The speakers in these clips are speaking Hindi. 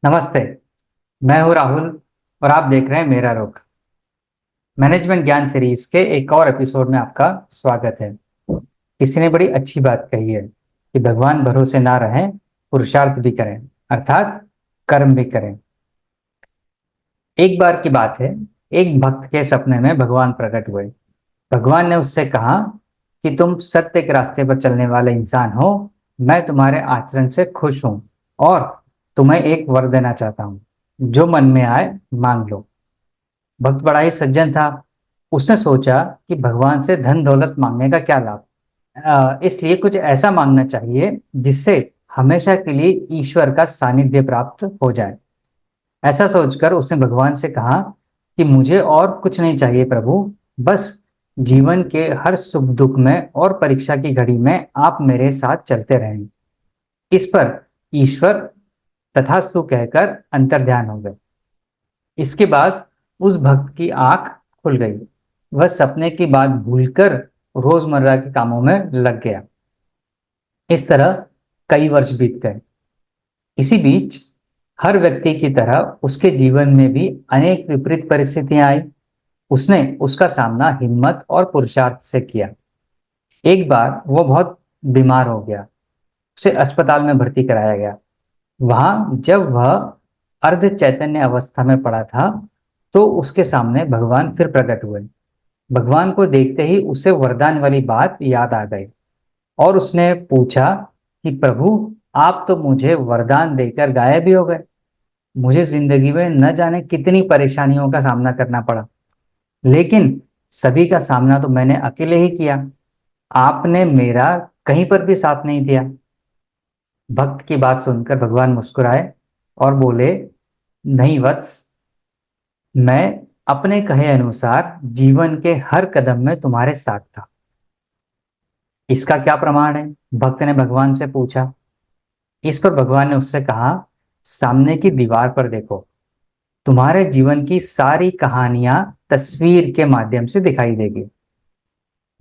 नमस्ते। मैं हूं राहुल और आप देख रहे हैं मेरा रुख। मैनेजमेंट ज्ञान सीरीज के एक और एपिसोड में आपका स्वागत है। किसी ने बड़ी अच्छी बात कही है कि भगवान भरोसे ना रहें, पुरुषार्थ भी करें, अर्थात कर्म भी करें। एक बार की बात है, एक भक्त के सपने में भगवान प्रकट हुए। भगवान ने उससे कहा कि तुम सत्य के रास्ते पर चलने वाले इंसान हो। मैं तुम्हारे आचरण से खुश हूं और तुम्हें एक वर देना चाहता हूं। जो मन में आए मांग लो। भक्त बड़ा ही सज्जन था। उसने सोचा कि भगवान से धन दौलत मांगने का क्या लाभ। इसलिए कुछ ऐसा मांगना चाहिए जिससे हमेशा के लिए ईश्वर का सानिध्य प्राप्त हो जाए। ऐसा सोचकर उसने भगवान से कहा कि मुझे और कुछ नहीं चाहिए प्रभु, बस जीवन के हर सुख दुख में और परीक्षा की घड़ी में आप मेरे साथ चलते रहें। इस पर ईश्वर तथास्तु कहकर अंतर्ध्यान हो गए। इसके बाद उस भक्त की आंख खुल गई। वह सपने की बात भूलकर रोजमर्रा के कामों में लग गया। इस तरह कई वर्ष बीत गए। इसी बीच हर व्यक्ति की तरह उसके जीवन में भी अनेक विपरीत परिस्थितियां आई। उसने उसका सामना हिम्मत और पुरुषार्थ से किया। एक बार वो बहुत बीमार हो गया। उसे अस्पताल में भर्ती कराया गया। वहां जब वह अर्ध चैतन्य अवस्था में पड़ा था तो उसके सामने भगवान फिर प्रकट हुए। भगवान को देखते ही उसे वरदान वाली बात याद आ गई और उसने पूछा कि प्रभु, आप तो मुझे वरदान देकर गायब ही हो गए। मुझे जिंदगी में न जाने कितनी परेशानियों का सामना करना पड़ा, लेकिन सभी का सामना तो मैंने अकेले ही किया। आपने मेरा कहीं पर भी साथ नहीं दिया। भक्त की बात सुनकर भगवान मुस्कुराए और बोले, नहीं वत्स, मैं अपने कहे अनुसार जीवन के हर कदम में तुम्हारे साथ था। इसका क्या प्रमाण है? भक्त ने भगवान से पूछा। इस पर भगवान ने उससे कहा, सामने की दीवार पर देखो। तुम्हारे जीवन की सारी कहानियां तस्वीर के माध्यम से दिखाई देगी।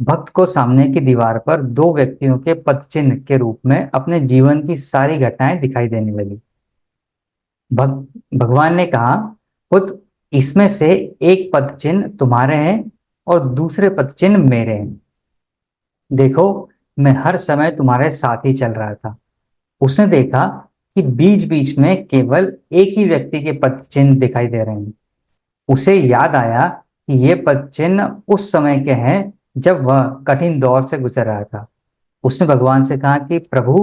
भक्त को सामने की दीवार पर दो व्यक्तियों के पद चिन्ह के रूप में अपने जीवन की सारी घटनाएं दिखाई देने लगी। भगवान ने कहा, पुत्र, इसमें से एक पद चिन्ह तुम्हारे हैं और दूसरे पद चिन्ह मेरे हैं। देखो, मैं हर समय तुम्हारे साथ ही चल रहा था। उसने देखा कि बीच बीच में केवल एक ही व्यक्ति के पद चिन्ह दिखाई दे रहे हैं। उसे याद आया कि ये पद चिन्ह उस समय के हैं जब वह कठिन दौर से गुजर रहा था। उसने भगवान से कहा कि प्रभु,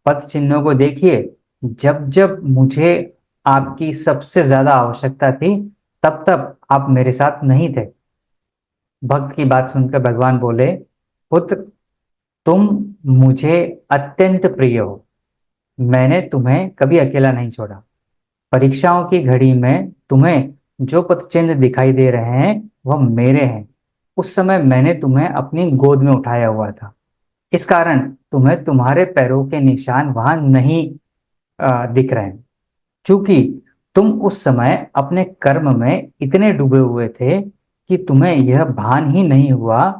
पद चिन्हों को देखिए। जब जब मुझे आपकी सबसे ज्यादा आवश्यकता थी, तब तब आप मेरे साथ नहीं थे। भक्त की बात सुनकर भगवान बोले, पुत्र, तुम मुझे अत्यंत प्रिय हो। मैंने तुम्हें कभी अकेला नहीं छोड़ा। परीक्षाओं की घड़ी में तुम्हें जो पद चिन्ह दिखाई दे रहे हैं वह मेरे हैं। उस समय मैंने तुम्हें अपनी गोद में उठाया हुआ था। इस कारण तुम्हें तुम्हारे पैरों के निशान वहां नहीं दिख रहे हैं, क्योंकि तुम उस समय अपने कर्म में इतने डूबे हुए थे कि तुम्हें यह भान ही नहीं हुआ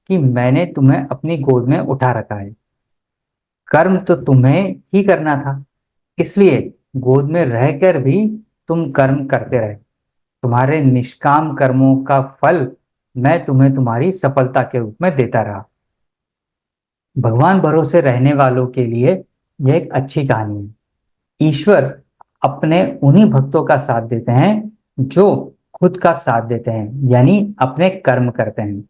कि मैंने तुम्हें अपनी गोद में उठा रखा है। कर्म तो तुम्हें ही करना था, इसलिए गोद में रहकर भी तुम कर्म करते रहे। तुम्हारे निष्काम कर्मों का फल मैं तुम्हें तुम्हारी सफलता के रूप में देता रहा। भगवान भरोसे रहने वालों के लिए यह एक अच्छी कहानी है। ईश्वर अपने उन्हीं भक्तों का साथ देते हैं जो खुद का साथ देते हैं, यानी अपने कर्म करते हैं।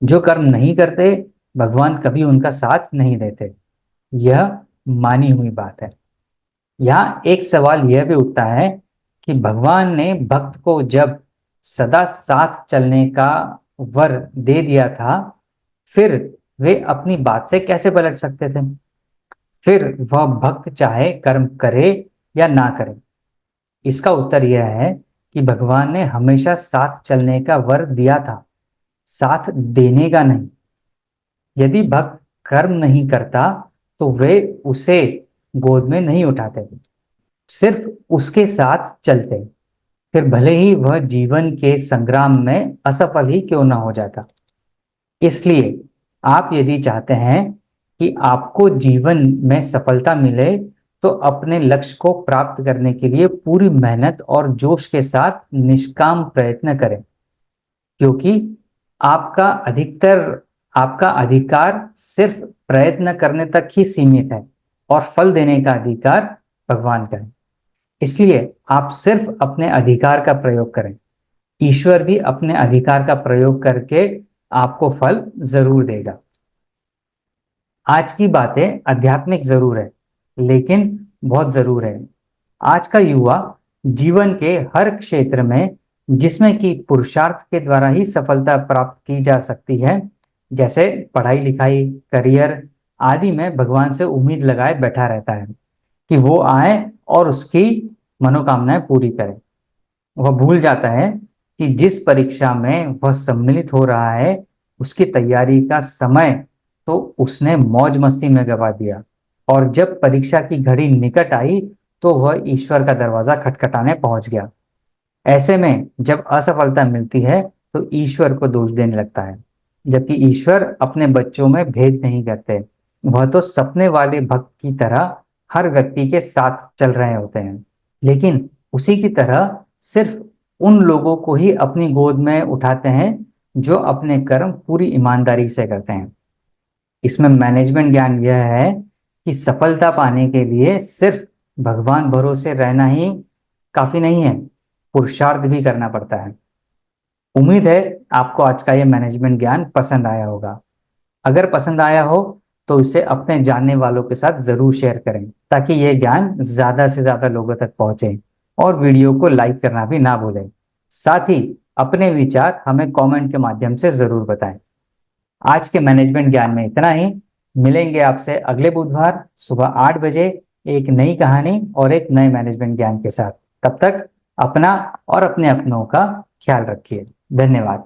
जो कर्म नहीं करते, भगवान कभी उनका साथ नहीं देते। यह मानी हुई बात है। यहाँ एक सवाल यह भी उठता है कि भगवान ने भक्त को जब सदा साथ चलने का वर दे दिया था, फिर वे अपनी बात से कैसे पलट सकते थे? फिर वह भक्त चाहे कर्म करे या ना करे। इसका उत्तर यह है कि भगवान ने हमेशा साथ चलने का वर दिया था, साथ देने का नहीं। यदि भक्त कर्म नहीं करता तो वे उसे गोद में नहीं उठाते, सिर्फ उसके साथ चलते, फिर भले ही वह जीवन के संग्राम में असफल ही क्यों न हो जाता। इसलिए आप यदि चाहते हैं कि आपको जीवन में सफलता मिले, तो अपने लक्ष्य को प्राप्त करने के लिए पूरी मेहनत और जोश के साथ निष्काम प्रयत्न करें, क्योंकि आपका अधिकतर आपका अधिकार सिर्फ प्रयत्न करने तक ही सीमित है और फल देने का अधिकार भगवान का है। इसलिए आप सिर्फ अपने अधिकार का प्रयोग करें। ईश्वर भी अपने अधिकार का प्रयोग करके आपको फल जरूर देगा। आज की बातें आध्यात्मिक जरूर है, लेकिन बहुत जरूर है। आज का युवा जीवन के हर क्षेत्र में, जिसमें कि पुरुषार्थ के द्वारा ही सफलता प्राप्त की जा सकती है, जैसे पढ़ाई लिखाई, करियर आदि में, भगवान से उम्मीद लगाए बैठा रहता है कि वो आए और उसकी मनोकामनाएं पूरी करें। वह भूल जाता है कि जिस परीक्षा में वह सम्मिलित हो रहा है, उसकी तैयारी का समय तो उसने मौज मस्ती में गवा दिया, और जब परीक्षा की घड़ी निकट आई तो वह ईश्वर का दरवाजा खटखटाने पहुंच गया। ऐसे में जब असफलता मिलती है तो ईश्वर को दोष देने लगता है, जबकि ईश्वर अपने बच्चों में भेद नहीं करते। वह तो सपने वाले भक्त की तरह हर व्यक्ति के साथ चल रहे होते हैं, लेकिन उसी की तरह सिर्फ उन लोगों को ही अपनी गोद में उठाते हैं जो अपने कर्म पूरी ईमानदारी से करते हैं। इसमें मैनेजमेंट ज्ञान यह है कि सफलता पाने के लिए सिर्फ भगवान भरोसे रहना ही काफी नहीं है, पुरुषार्थ भी करना पड़ता है। उम्मीद है आपको आज का ये मैनेजमेंट ज्ञान पसंद आया होगा। अगर पसंद आया हो तो इसे अपने जानने वालों के साथ जरूर शेयर करें, ताकि ये ज्ञान ज्यादा से ज्यादा लोगों तक पहुंचे। और वीडियो को लाइक करना भी ना भूलें। साथ ही अपने विचार हमें कमेंट के माध्यम से जरूर बताएं। आज के मैनेजमेंट ज्ञान में इतना ही। मिलेंगे आपसे अगले बुधवार सुबह 8 बजे एक नई कहानी और एक नए मैनेजमेंट ज्ञान के साथ। तब तक अपना और अपने अपनों का ख्याल रखिए। धन्यवाद।